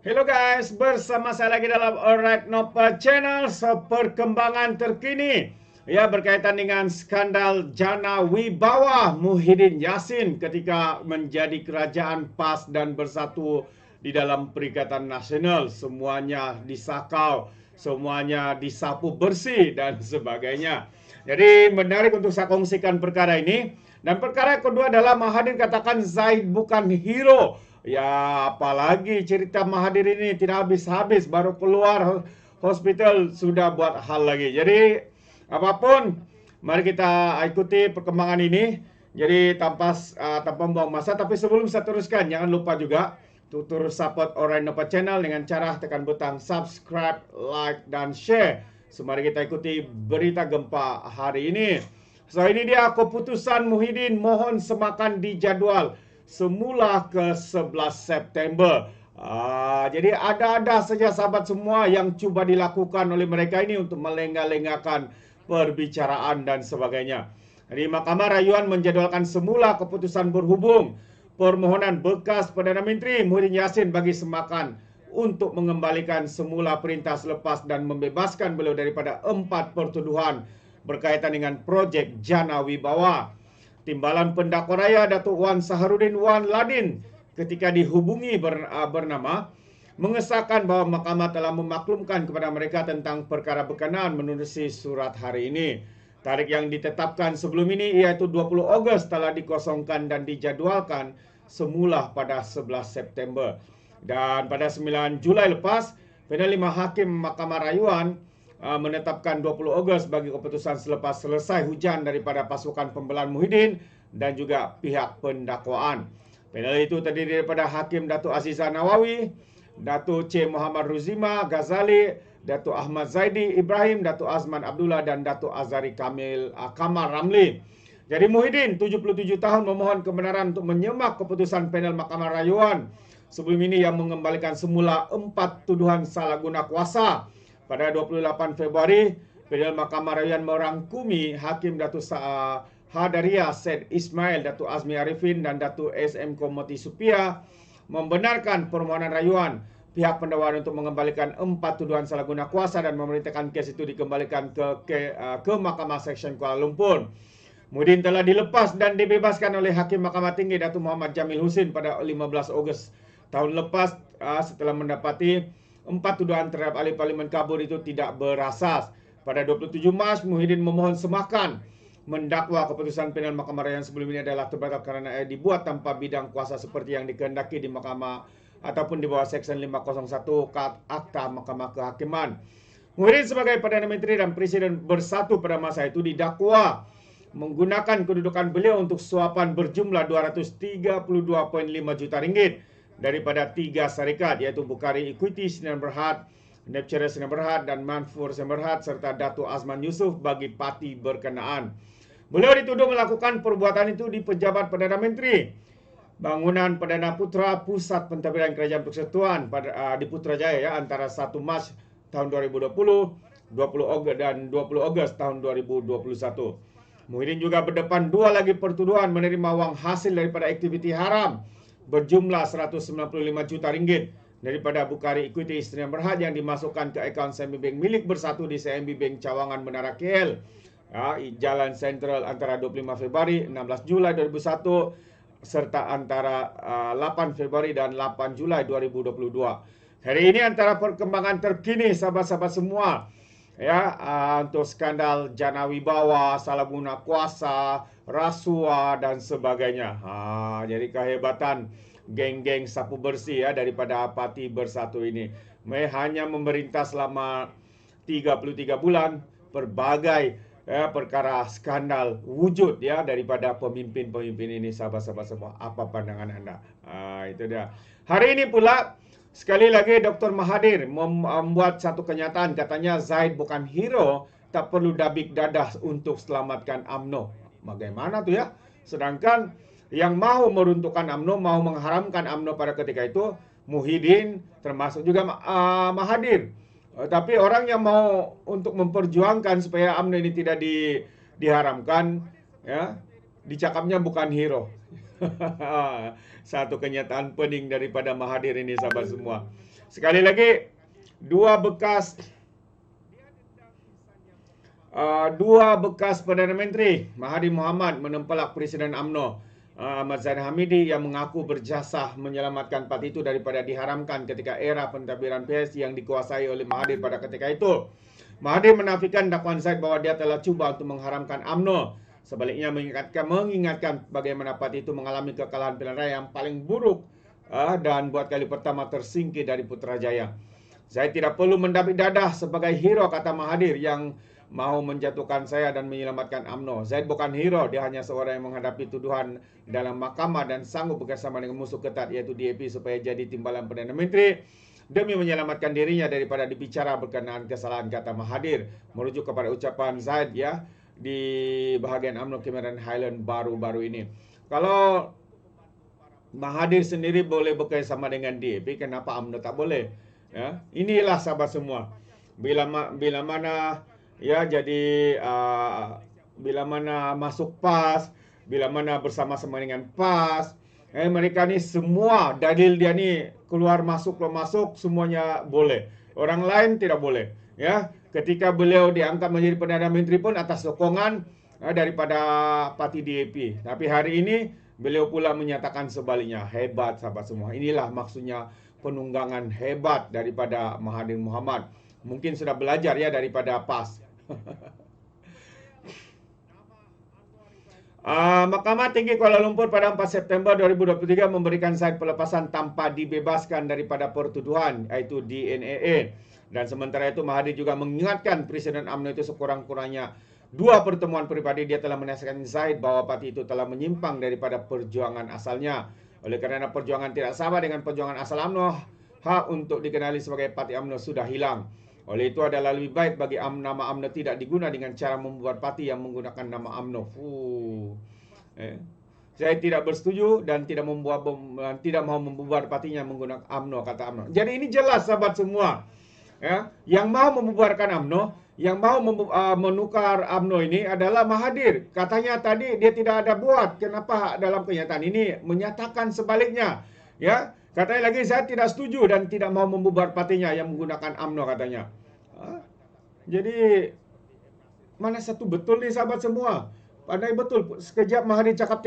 Hello guys, bersama saya lagi dalam Alright Nopal Channel. Perkembangan terkini ya berkaitan dengan skandal Jana Wibawa Muhyiddin Yassin ketika menjadi kerajaan PAS dan bersatu di dalam Perikatan Nasional. Semuanya disakau, semuanya disapu bersih dan sebagainya. Jadi menarik untuk saya kongsikan perkara ini. Dan perkara kedua adalah Mahathir katakan Zaid bukan hero. Ya, apalagi cerita Mahathir ini tidak habis-habis, baru keluar hospital sudah buat hal lagi. Jadi, apapun, mari kita ikuti perkembangan ini. Jadi, tanpa membuang masa, tapi sebelum saya teruskan, jangan lupa juga untuk terus support Alright Nopal Channel dengan cara tekan butang subscribe, like, dan share. So, mari kita ikuti berita gempa hari ini. So, ini dia keputusan Muhyiddin mohon semakan dijadwal semula ke 11 September. Jadi ada-ada saja sahabat semua yang cuba dilakukan oleh mereka ini untuk melengah-lengahkan perbicaraan dan sebagainya. Jadi Mahkamah Rayuan menjadwalkan semula keputusan berhubung permohonan bekas Perdana Menteri Muhyiddin Yassin bagi semakan untuk mengembalikan semula perintah selepas dan membebaskan beliau daripada 4 pertuduhan berkaitan dengan projek Jana Wibawa. Timbalan pendakwa raya Datuk Wan Saharudin Wan Ladin ketika dihubungi bernama mengesahkan bahawa mahkamah telah memaklumkan kepada mereka tentang perkara berkenaan menerusi surat hari ini. Tarikh yang ditetapkan sebelum ini iaitu 20 Ogos telah dikosongkan dan dijadwalkan semula pada 11 September. Dan pada 9 Julai lepas, panel 5 hakim Mahkamah Rayuan menetapkan 20 Ogos bagi keputusan selepas selesai hujan daripada pasukan pembelaan Muhyiddin dan juga pihak pendakwaan. Panel itu terdiri daripada Hakim Datuk Azizah Nawawi, Datuk C. Muhammad Ruzima Ghazali, Datuk Ahmad Zaidi Ibrahim, Datuk Azman Abdullah dan Datuk Azari Kamal Ramli. Jadi Muhyiddin 77 tahun memohon kebenaran untuk menyemak keputusan panel Mahkamah Rayuan sebelum ini yang mengembalikan semula 4 tuduhan salah guna kuasa. Pada 28 Februari, panel Mahkamah Rayuan merangkumi Hakim Datuk Hadaria Said Ismail, Datuk Azmi Arifin dan Datuk SM Komoti Supia membenarkan permohonan rayuan pihak pendakwa untuk mengembalikan 4 tuduhan salah guna kuasa dan memerintahkan kes itu dikembalikan ke Mahkamah Seksyen Kuala Lumpur. Muhyiddin telah dilepas dan dibebaskan oleh Hakim Mahkamah Tinggi Datuk Muhammad Jamil Husin pada 15 Ogos tahun lepas setelah mendapati 4 tuduhan terhadap ahli parlimen kabur itu tidak berasas. Pada 27 Mac, Muhyiddin memohon semakan mendakwa keputusan panel Mahkamah Rayuan sebelum ini adalah terbatal kerana dibuat tanpa bidang kuasa seperti yang dikehendaki di mahkamah ataupun di bawah Seksyen 501 Akta Mahkamah Kehakiman. Muhyiddin sebagai Perdana Menteri dan Presiden bersatu pada masa itu didakwa menggunakan kedudukan beliau untuk suapan berjumlah 232.5 juta ringgit daripada 3 syarikat iaitu Bukhari Equity Sdn Berhad, Nepcera Sdn Berhad dan Manfur Sdn Berhad serta Datuk Azman Yusof bagi parti berkenaan. Beliau dituduh melakukan perbuatan itu di Pejabat Perdana Menteri, Bangunan Perdana Putra Pusat Pentadbiran Kerajaan Persekutuan di Putrajaya ya, antara 1 Mac tahun 2020, 20 Ogos dan 20 Ogos tahun 2021. Muhyiddin juga berdepan 2 lagi pertuduhan menerima wang hasil daripada aktiviti haram berjumlah 195 juta ringgit daripada Bukhari Equity Sdn Berhad yang dimasukkan ke akaun CIMB Bank milik bersatu di CIMB Bank Cawangan Menara KL, Jalan Sentral antara 25 Februari 16 Julai 2001 serta antara 8 Februari dan 8 Julai 2022. Hari ini antara perkembangan terkini sahabat-sahabat semua ya, untuk skandal Jana Wibawa, salah guna kuasa, rasuah dan sebagainya. Jadi kehebatan geng-geng sapu bersih ya daripada parti bersatu ini. Hanya memerintah selama 33 bulan, berbagai perkara skandal wujud ya daripada pemimpin-pemimpin ini sahabat-sahabat semua. Apa pandangan anda? Itu dia. Hari ini pula sekali lagi Dr. Mahathir membuat satu kenyataan, katanya Zaid bukan hero, tak perlu dabik dadah untuk selamatkan UMNO. Bagaimana tuh ya? Sedangkan yang mahu meruntuhkan UMNO, mahu mengharamkan UMNO pada ketika itu Muhyiddin, termasuk juga Mahathir. Tapi orang yang mau untuk memperjuangkan supaya UMNO ini tidak diharamkan, ya, dicakapnya bukan hero. Satu kenyataan pening daripada Mahathir ini, sahabat semua. Sekali lagi, dua bekas Perdana Menteri Mahathir Mohamad menempelak Presiden UMNO Ahmad Zahid Hamidi yang mengaku berjasa menyelamatkan parti itu daripada diharamkan ketika era pentadbiran PAS yang dikuasai oleh Mahathir pada ketika itu. Mahathir menafikan dakwaan Zahid bahwa dia telah cuba untuk mengharamkan UMNO. Sebaliknya mengingatkan bagaimana parti itu mengalami kekalahan pilihan raya yang paling buruk dan buat kali pertama tersingkir dari Putrajaya. Saya tidak perlu mendabik dadah sebagai hero, kata Mahathir, yang mau menjatuhkan saya dan menyelamatkan UMNO. Zaid bukan hero, dia hanya seorang yang menghadapi tuduhan dalam mahkamah dan sanggup bekerjasama dengan musuh ketat yaitu DAP supaya jadi timbalan Perdana Menteri demi menyelamatkan dirinya daripada dibicara berkenaan kesalahan, kata Mahathir, merujuk kepada ucapan Zaid di bahagian UMNO Cameron Highland baru-baru ini. Kalau Mahathir sendiri boleh bekerjasama dengan DAP, kenapa UMNO tak boleh? Ya, inilah sahabat semua. Bila mana bila mana masuk PAS, bila mana bersama-sama dengan PAS, mereka ni semua dalil dia ni keluar masuk semuanya boleh. Orang lain tidak boleh. Ya, ketika beliau diangkat menjadi Perdana Menteri pun atas sokongan daripada parti DAP. Tapi hari ini beliau pula menyatakan sebaliknya. Hebat sahabat semua. Inilah maksudnya penunggangan hebat daripada Mahathir Mohamad. Mungkin sudah belajar ya daripada PAS. Mahkamah Tinggi Kuala Lumpur pada 4 September 2023 memberikan Zaid pelepasan tanpa dibebaskan daripada pertuduhan, iaitu DNAA. Dan sementara itu Mahathir juga mengingatkan Presiden UMNO itu sekurang-kurangnya 2 pertemuan peribadi dia telah menasihatkan Zaid bahwa parti itu telah menyimpang daripada perjuangan asalnya. Oleh kerana perjuangan tidak sama dengan perjuangan asal UMNO, hak untuk dikenali sebagai parti UMNO sudah hilang. Oleh itu adalah lebih baik bagi nama UMNO tidak diguna dengan cara membuat parti yang menggunakan nama UMNO. Saya tidak bersetuju dan tidak mau membubar partinya menggunakan UMNO, kata UMNO. Jadi ini jelas sahabat semua. Ya, yang mau membubarkan UMNO, yang mau menukar UMNO ini adalah Mahathir. Katanya tadi dia tidak ada buat. Kenapa dalam kenyataan ini menyatakan sebaliknya? Ya, katanya lagi saya tidak setuju dan tidak mau membubar partinya yang menggunakan UMNO, katanya. Jadi mana satu betul nih sahabat semua? Pandai betul. Sekejap Mahathir cakap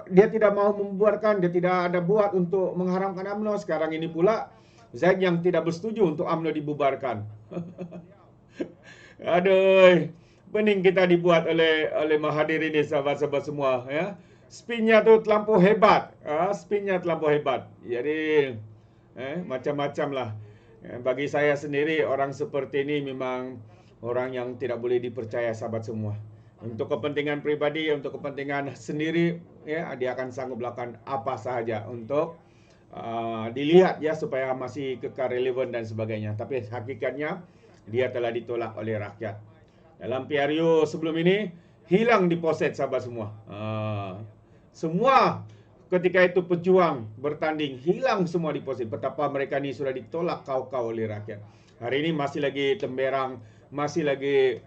dia tidak mau membubarkan, dia tidak ada buat untuk mengharamkan UMNO. Sekarang ini pula Zaid yang tidak bersetuju untuk UMNO dibubarkan. Aduh, pening kita dibuat oleh Mahathir ini sahabat-sahabat semua, ya. Spinnya tu terlampau hebat. Spinnya terlampau hebat. Jadi macam-macam lah. Bagi saya sendiri orang seperti ini memang orang yang tidak boleh dipercaya sahabat semua. Untuk kepentingan pribadi, untuk kepentingan sendiri, ya, dia akan sanggup melakukan apa sahaja untuk dilihat ya supaya masih kekal relevan dan sebagainya. Tapi hakikatnya dia telah ditolak oleh rakyat. Dalam PRU sebelum ini hilang diposet sahabat semua. Semua ketika itu pejuang bertanding hilang semua diposet. Betapa mereka ni sudah ditolak kau-kau oleh rakyat. Hari ini masih lagi temberang, masih lagi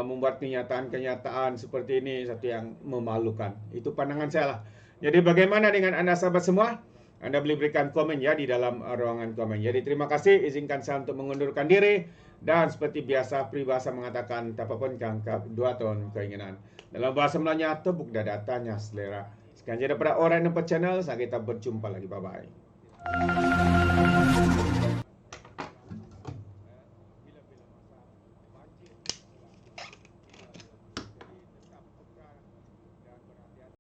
membuat kenyataan-kenyataan seperti ini, satu yang memalukan. Itu pandangan saya lah. Jadi bagaimana dengan anda sahabat semua? Anda boleh berikan komen ya di dalam ruangan komen. Jadi terima kasih, izinkan saya untuk mengundurkan diri. Dan seperti biasa, peribahasa mengatakan, tapapun kangkap, 2 tahun keinginan. Dalam bahasa Melayunya, tepuk dada, tanya selera. Sekian saja daripada Alright Nampak Channel. Sampai kita berjumpa lagi. Bye-bye.